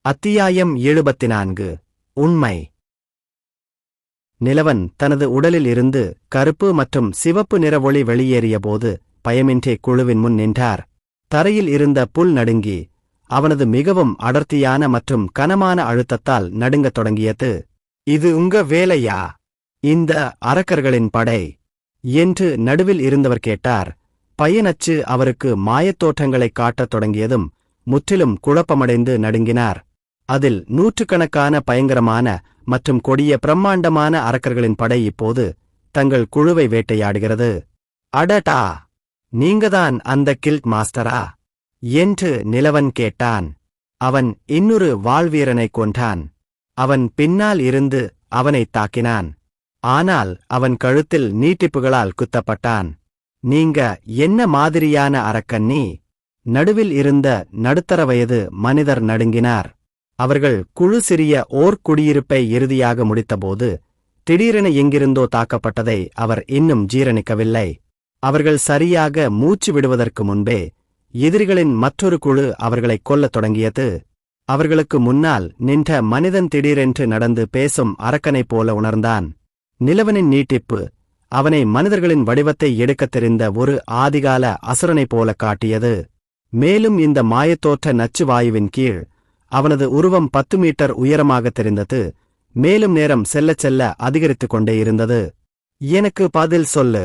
அத்தியாயம் 74 உண்மை. நிலவன் தனது உடலில் இருந்து கருப்பு மற்றும் சிவப்பு நிற ஒளி வெளியேறியபோது பயமின்றி குழுவின் முன் நின்றார். தரையில் இருந்த புல் நடுங்கி அவனது மிகவும் அடர்த்தியான மற்றும் கனமான அழுத்தத்தால் நடுங்கத் தொடங்கியது. இது உங்க வேலையா? இந்த அரக்கர்களின் படை என்று நடுவில் இருந்தவர் கேட்டார். பையனச்சு அவருக்கு மாயத்தோற்றங்களைக் காட்டத் தொடங்கியதும் முற்றிலும் குழப்பமடைந்து நடுங்கினார். அதில் நூற்றுக்கணக்கான பயங்கரமான மற்றும் கொடிய பிரம்மாண்டமான அரக்கர்களின் படை இப்போது தங்கள் குழுவை வேட்டையாடுகிறது. அடடா, நீங்கதான் அந்த கில்ட் மாஸ்டரா என்று நிலவன் கேட்டான். அவன் இன்னொரு வாள்வீரனைக் கொன்றான். அவன் பின்னால் இருந்து அவனைத் தாக்கினான். ஆனால் அவன் கழுத்தில் நீட்டிப்புகளால் குத்தப்பட்டான். நீங்க என்ன மாதிரியான அரக்கன் நீ? நடுவில் இருந்த நடுத்தர வயது மனிதர் நடுங்கினார். அவர்கள் குழு சிறிய ஓர் குடியிருப்பை இறுதியாக முடித்தபோது திடீரென எங்கிருந்தோ தாக்கப்பட்டதை அவர் இன்னும் ஜீரணிக்கவில்லை. அவர்கள் சரியாக மூச்சு விடுவதற்கு முன்பே எதிரிகளின் மற்றொரு குழு அவர்களைக் கொல்லத் தொடங்கியது. அவர்களுக்கு முன்னால் நின்ற மனிதன் திடீரென்று நடந்து பேசும் அரக்கனைப் போல உணர்ந்தான். நிலவனின் நீட்டிப்பு அவனை மனிதர்களின் வடிவத்தை எடுக்கத் தெரிந்த ஒரு ஆதிகால அசுரனைப் போல காட்டியது. மேலும் இந்த மாயத்தோற்ற நச்சு வாயுவின் கீழ் அவனது உருவம் 10 மீட்டர் உயரமாக தெரிந்தது. மேலும் நேரம் செல்லச் செல்ல அதிகரித்துக் கொண்டே இருந்தது. எனக்கு பதில் சொல்லு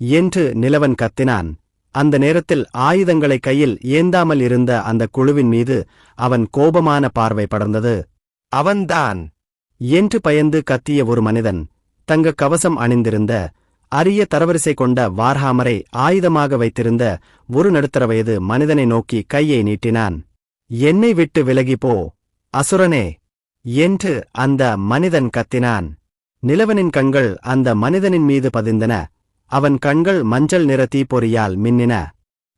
என்று நிலவன் கத்தினான். அந்த நேரத்தில் ஆயுதங்களை கையில் ஏந்தாமல் இருந்த அந்த குழுவின் மீது அவன் கோபமான பார்வை படர்ந்தது. அவன்தான் என்று பயந்து கத்திய ஒரு மனிதன் தங்க கவசம் அணிந்திருந்த அரிய தரவரிசை கொண்ட வார்ஹாமரை ஆயுதமாக வைத்திருந்த ஒரு நடுத்தர வயது மனிதனை நோக்கி கையை நீட்டினான். என்னை விட்டு விலகிப்போ அசுரனே என்று அந்த மனிதன் கத்தினான். நிலவனின் கண்கள் அந்த மனிதனின் மீது பதிந்தன. அவன் கண்கள் மஞ்சள் நிற தீப்பொறியால் மின்னின.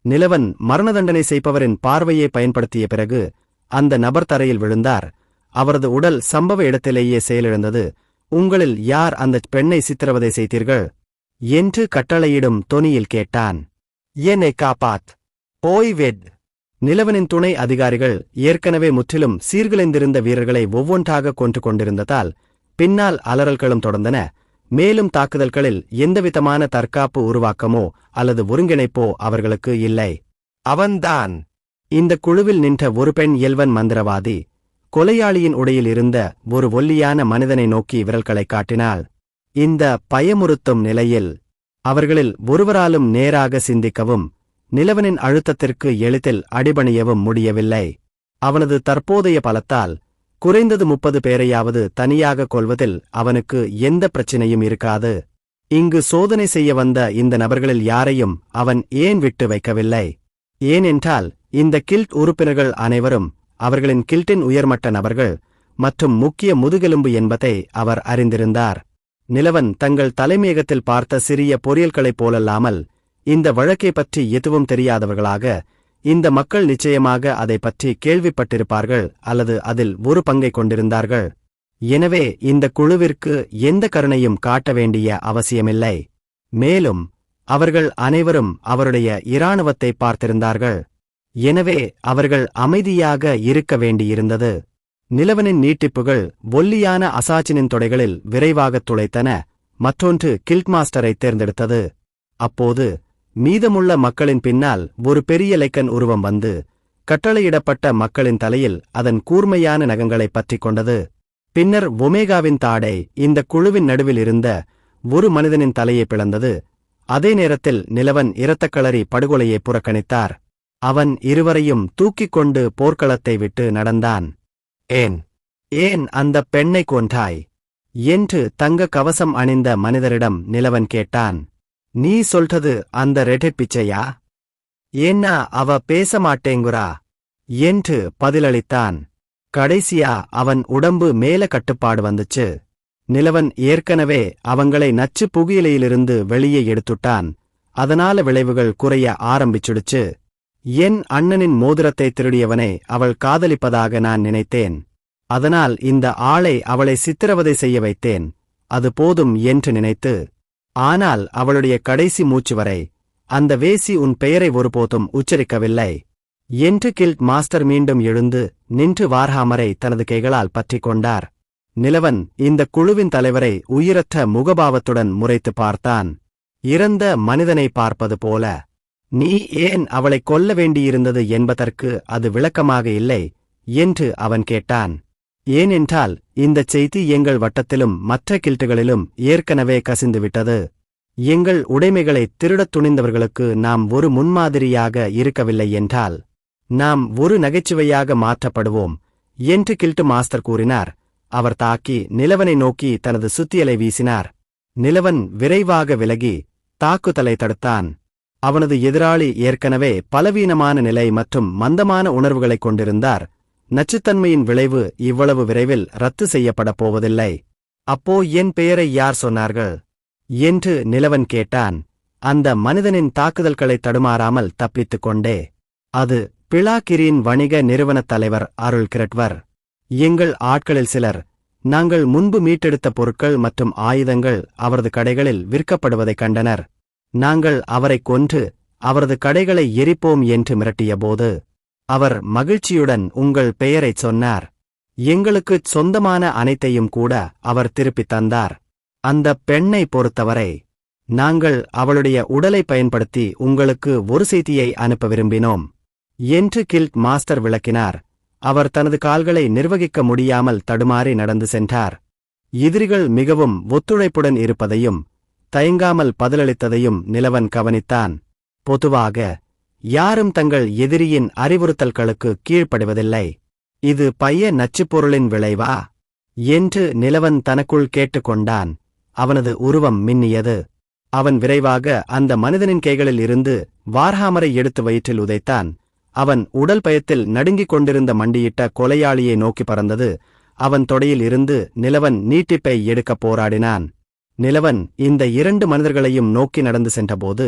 நிலவன் மரணதண்டனை செய்பவரின் பார்வையை பயன்படுத்திய பிறகு அந்த நபர் தரையில் விழுந்தார். அவரது உடல் சம்பவ இடத்திலேயே செயலிழந்தது. உங்களில் யார் அந்த பெண்ணை சித்திரவதை செய்தீர்கள் என்று கட்டளையிடும் தொனியில் கேட்டான். என்னை காப்பாத், போய்வெட். நிலவனின் துணை அதிகாரிகள் ஏற்கனவே முற்றிலும் சீர்குலைந்திருந்த வீரர்களை ஒவ்வொன்றாக கொன்று கொண்டிருந்ததால் பின்னால் அலறல்களும் தொடர்ந்தன. மேலும் தாக்குதல்களில் எந்தவிதமான தற்காப்பு உருவாக்கமோ அல்லது ஒருங்கிணைப்போ அவர்களுக்கு இல்லை. அவன்தான் இந்த குழுவில் நின்ற ஒரு பெண் எல்வன் மந்திரவாதி. கொலையாளியின் உடையில் இருந்த ஒரு ஒல்லியான மனிதனை நோக்கி விரல்களை காட்டினாள். இந்த பயமுறுத்தும் நிலையில் அவர்களில் ஒருவராலும் நேராக சிந்திக்கவும் நிலவனின் அழுத்தத்திற்கு எளிதில் அடிபணியவும் முடியவில்லை. அவனது தற்போதைய பலத்தால் குறைந்தது 30 பேரையாவது தனியாக கொல்வதில் அவனுக்கு எந்த பிரச்சினையும் இருக்காது. இங்கு சோதனை செய்ய வந்த இந்த நபர்களில் யாரையும் அவன் ஏன் விட்டு வைக்கவில்லை? ஏனென்றால் இந்த கில்ட் உறுப்பினர்கள் அனைவரும் அவர்களின் கில்ட்டின் உயர்மட்ட நபர்கள் மற்றும் முக்கிய முதுகெலும்பு என்பதை அவர் அறிந்திருந்தார். நிலவன் தங்கள் தலைமையகத்தில் பார்த்த சிறிய பொறியல்களைப் போலல்லாமல் இந்த வழக்கை பற்றி எதுவும் தெரியாதவர்களாக இந்த மக்கள் நிச்சயமாக அதை பற்றி கேள்விப்பட்டிருப்பார்கள் அல்லது அதில் ஒரு பங்கை கொண்டிருந்தார்கள். எனவே இந்த குழுவிற்கு எந்த கருணையும் காட்ட வேண்டிய அவசியமில்லை. மேலும் அவர்கள் அனைவரும் அவருடைய இராணுவத்தை பார்த்திருந்தார்கள். எனவே அவர்கள் அமைதியாக இருக்க வேண்டியிருந்தது. நிலவனின் நீட்டிப்புகள் ஒல்லியான அசாச்சினின் தொடைகளில் விரைவாகத் துளைத்தன. மற்றொன்று கில்ட்மாஸ்டரை தேர்ந்தெடுத்தது. அப்போது மீதமுள்ள மக்களின் பின்னால் ஒரு பெரிய லைக்கன் உருவம் வந்து கட்டளையிடப்பட்ட மக்களின் தலையில் அதன் கூர்மையான நகங்களைப் பற்றிக் கொண்டது. பின்னர் ஒமேகாவின் தாடை இந்த குழுவின் நடுவில் இருந்த ஒரு மனிதனின் தலையை பிளந்தது. அதே நேரத்தில் நிலவன் இரத்தக்களறி படுகொலையை புறக்கணித்தார். அவன் இருவரையும் தூக்கிக் கொண்டு போர்க்களத்தை விட்டு நடந்தான். ஏன் அந்த பெண்ணை கொன்றாய் என்று தங்க கவசம் அணிந்த மனிதரிடம் நிலவன் கேட்டான். நீ சொல்றது அந்த ரெட்டட் பிச்சையா? ஏன்னா அவ பேச மாட்டேங்குறா என்று பதிலளித்தான். கடைசியா அவன் உடம்பு மேல கட்டுப்பாடு வந்துச்சு. நிலவன் ஏற்கனவே அவங்களை நச்சு புகையிலையிலிருந்து வெளியே எடுத்துட்டான். அதனால விளைவுகள் குறைய ஆரம்பிச்சுடுச்சு. என் அண்ணனின் மோதிரத்தை திருடியவனை அவள் காதலிப்பதாக நான் நினைத்தேன். அதனால் இந்த ஆளை அவளை சித்திரவதை செய்ய வைத்தேன். அது போதும் என்று நினைத்து. ஆனால் அவளுடைய கடைசி மூச்சு வரை அந்த வேசி உன் பெயரை ஒருபோதும் உச்சரிக்கவில்லை. என்று கில்ட் மாஸ்டர் மீண்டும் எழுந்து நின்று வார்ஹாமரை தனது கைகளால் பற்றிக் கொண்டார். நிலவன் இந்த குழுவின் தலைவரை உயிரற்ற முகபாவத்துடன் முறைத்து பார்த்தான். இறந்த மனிதனை பார்ப்பது போல. நீ ஏன் அவளை கொல்ல வேண்டியிருந்தது என்பதற்கு அது விளக்கமாக இல்லை என்று அவன் கேட்டான். ஏனென்றால் இந்தச் செய்தி எங்கள் வட்டத்திலும் மற்ற கில்ட்டுகளிலும் ஏற்கனவே கசிந்துவிட்டது. எங்கள் உடைமைகளை திருடத் துணிந்தவர்களுக்கு நாம் ஒரு முன்மாதிரியாக இருக்கவில்லை என்றால் நாம் ஒரு நகைச்சுவையாக மாற்றப்படுவோம் என்று கில்ட்டு மாஸ்டர் கூறினார். அவர் தாக்கி நிலவனை நோக்கி தனது சுத்தியலை வீசினார். நிலவன் விரைவாக விலகி தாக்குதலை தடுத்தான். அவனது எதிராளி ஏற்கனவே பலவீனமான நிலை மற்றும் மந்தமான உணர்வுகளைக் கொண்டிருந்தார். நச்சுத்தன்மையின் விளைவு இவ்வளவு விரைவில் ரத்து செய்யப்படப் போவதில்லை. அப்போ என் பெயரை யார் சொன்னார்கள் என்று நிலவன் கேட்டான். அந்த மனிதனின் தாக்குதல்களை தடுமாறாமல் தப்பித்துக் கொண்டே. அது பிளாக்கிரியின் வணிக நிறுவனத் தலைவர் அருள் கிரட்வர். எங்கள் ஆட்களில் சிலர் நாங்கள் முன்பு மீட்டெடுத்த பொருட்கள் மற்றும் ஆயுதங்கள் அவரது கடைகளில் விற்கப்படுவதைக் கண்டனர். நாங்கள் அவரைக் கொன்று அவரது கடைகளை எரிப்போம் என்று மிரட்டியபோது அவர் மகிழ்ச்சியுடன் உங்கள் பெயரைச் சொன்னார். எங்களுக்குச் சொந்தமான அனைத்தையும் கூட அவர் திருப்பித் தந்தார். அந்தப் பெண்ணை பொறுத்தவரை நாங்கள் அவளுடைய உடலை பயன்படுத்தி உங்களுக்கு ஒரு செய்தியை அனுப்ப விரும்பினோம் என்று கில்ட் மாஸ்டர் விளக்கினார். அவர் தனது கால்களை நிர்வகிக்க முடியாமல் தடுமாறி நடந்து சென்றார். எதிரிகள் மிகவும் ஒத்துழைப்புடன் இருப்பதையும் தயங்காமல் பதிலளித்ததையும் நிலவன் கவனித்தான். பொதுவாக யாரும் தங்கள் எதிரியின் அறிவுறுத்தல்களுக்கு கீழ்ப்படுவதில்லை. இது பைய நச்சுப்பொருளின் விளைவா என்று நிலவன் தனக்குள் கேட்டுக்கொண்டான். அவனது உருவம் மின்னியது. அவன் விரைவாக அந்த மனிதனின் கைகளில் இருந்து வார்ஹாமரை எடுத்து வயிற்றில் உதைத்தான். அவன் உடல் பயத்தில் நடுங்கிக் கொண்டிருந்த மண்டியிட்ட கொலையாளியை நோக்கி பறந்தது. அவன் தொடையில் இருந்து நிலவன் நீட்டிப்பை எடுக்கப் போராடினான். நிலவன் இந்த 2 மனிதர்களையும் நோக்கி நடந்து சென்றபோது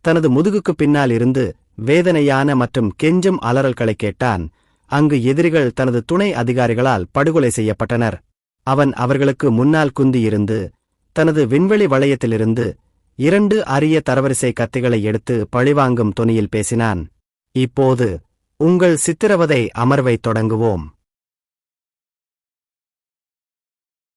தனது முதுகுக்குப் பின்னால் இருந்து வேதனையான மற்றும் கெஞ்சும் அலறல்களைக் கேட்டான். அங்கு எதிரிகள் தனது துணை அதிகாரிகளால் படுகொலை செய்யப்பட்டனர். அவன் அவர்களுக்கு முன்னால் குந்தியிருந்து தனது விண்வெளி வளையத்திலிருந்து 2 அரிய தரவரிசை கத்திகளை எடுத்து பழிவாங்கும் தொனியில் பேசினான். இப்போது உங்கள் சித்திரவதை அமர்வைத் தொடங்குவோம்.